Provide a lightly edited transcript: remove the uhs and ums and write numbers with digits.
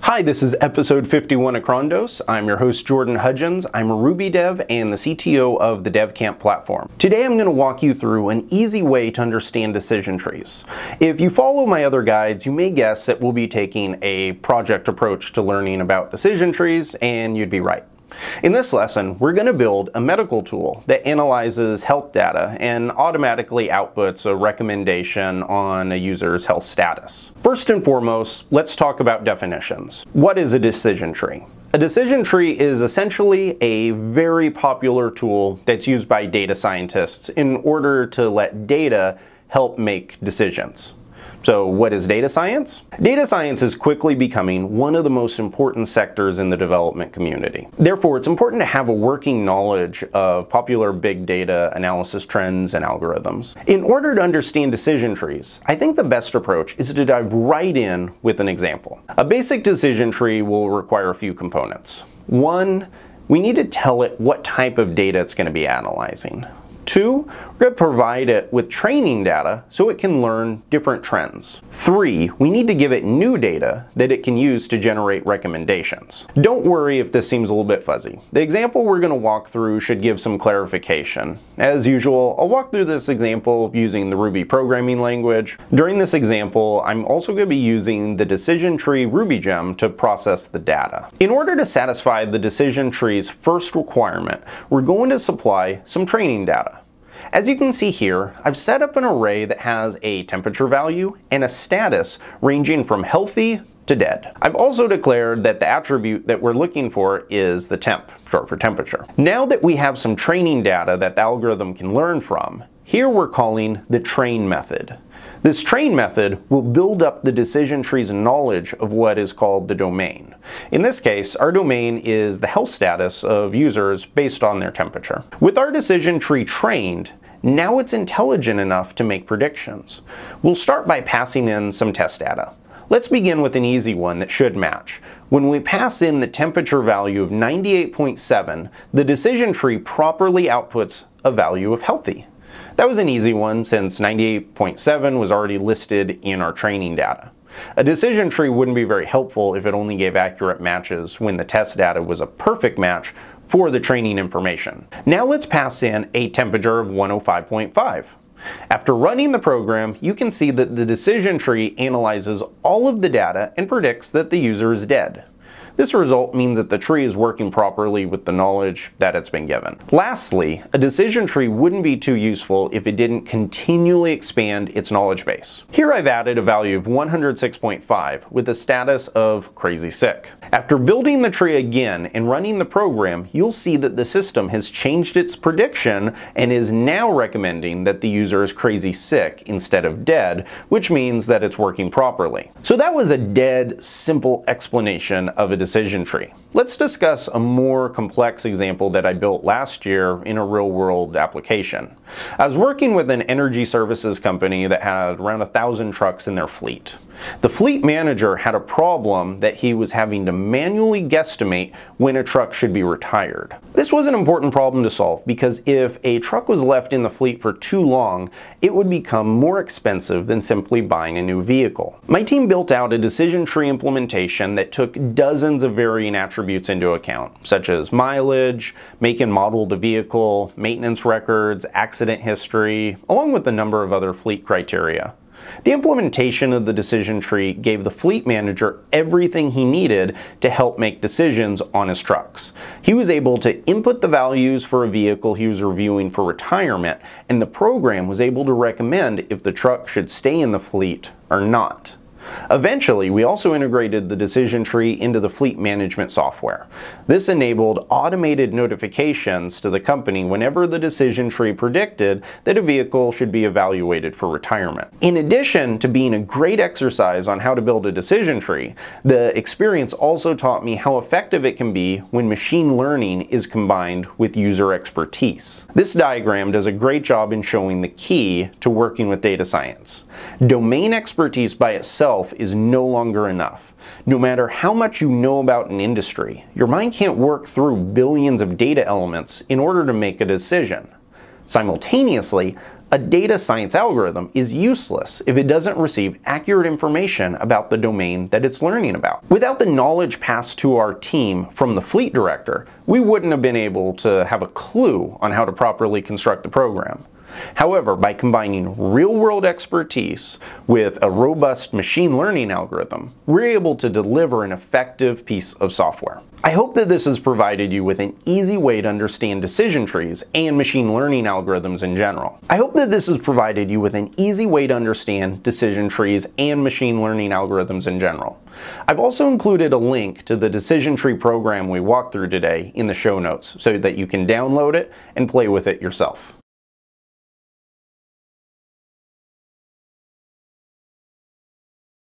Hi, this is episode 51 of Crondos. I'm your host, Jordan Hudgens. I'm a Ruby dev and the CTO of the DevCamp platform. Today I'm going to walk you through an easy way to understand decision trees. If you follow my other guides, you may guess that we'll be taking a project approach to learning about decision trees, and you'd be right. In this lesson, we're going to build a medical tool that analyzes health data and automatically outputs a recommendation on a user's health status. First and foremost, let's talk about definitions. What is a decision tree? A decision tree is essentially a very popular tool that's used by data scientists in order to let data help make decisions. So what is data science? Data science is quickly becoming one of the most important sectors in the development community. Therefore, it's important to have a working knowledge of popular big data analysis trends and algorithms. In order to understand decision trees, I think the best approach is to dive right in with an example. A basic decision tree will require a few components. One, we need to tell it what type of data it's going to be analyzing. Two, we're going to provide it with training data so it can learn different trends. Three, we need to give it new data that it can use to generate recommendations. Don't worry if this seems a little bit fuzzy. The example we're going to walk through should give some clarification. As usual, I'll walk through this example using the Ruby programming language. During this example, I'm also going to be using the decision tree Ruby gem to process the data. In order to satisfy the decision tree's first requirement, we're going to supply some training data. As you can see here, I've set up an array that has a temperature value and a status ranging from healthy to dead. I've also declared that the attribute that we're looking for is the temp, short for temperature. Now that we have some training data that the algorithm can learn from, here we're calling the train method. This train method will build up the decision tree's knowledge of what is called the domain. In this case, our domain is the health status of users based on their temperature. With our decision tree trained, now it's intelligent enough to make predictions. We'll start by passing in some test data. Let's begin with an easy one that should match. When we pass in the temperature value of 98.7, the decision tree properly outputs a value of healthy. That was an easy one since 98.7 was already listed in our training data. A decision tree wouldn't be very helpful if it only gave accurate matches when the test data was a perfect match for the training information. Now let's pass in a temperature of 105.5. After running the program, you can see that the decision tree analyzes all of the data and predicts that the user is dead. This result means that the tree is working properly with the knowledge that it's been given. Lastly, a decision tree wouldn't be too useful if it didn't continually expand its knowledge base. Here I've added a value of 106.5 with a status of crazy sick. After building the tree again and running the program, you'll see that the system has changed its prediction and is now recommending that the user is crazy sick instead of dead, which means that it's working properly. So that was a dead, simple explanation of a decision tree. Let's discuss a more complex example that I built last year in a real-world application. I was working with an energy services company that had around 1,000 trucks in their fleet. The fleet manager had a problem that he was having to manually guesstimate when a truck should be retired. This was an important problem to solve because if a truck was left in the fleet for too long, it would become more expensive than simply buying a new vehicle. My team built out a decision tree implementation that took dozens of varying attributes into account, such as mileage, make and model of the vehicle, maintenance records, accident history, along with a number of other fleet criteria. The implementation of the decision tree gave the fleet manager everything he needed to help make decisions on his trucks. He was able to input the values for a vehicle he was reviewing for retirement, and the program was able to recommend if the truck should stay in the fleet or not. Eventually, we also integrated the decision tree into the fleet management software. This enabled automated notifications to the company whenever the decision tree predicted that a vehicle should be evaluated for retirement. In addition to being a great exercise on how to build a decision tree, the experience also taught me how effective it can be when machine learning is combined with user expertise. This diagram does a great job in showing the key to working with data science. Domain expertise by itself is no longer enough. No matter how much you know about an industry, your mind can't work through billions of data elements in order to make a decision. Simultaneously, A data science algorithm is useless if it doesn't receive accurate information about the domain that it's learning about. Without the knowledge passed to our team from the fleet director, we wouldn't have been able to have a clue on how to properly construct the program. However, by combining real-world expertise with a robust machine learning algorithm, we're able to deliver an effective piece of software. I hope that this has provided you with an easy way to understand decision trees and machine learning algorithms in general. I've also included a link to the decision tree program we walked through today in the show notes so that you can download it and play with it yourself.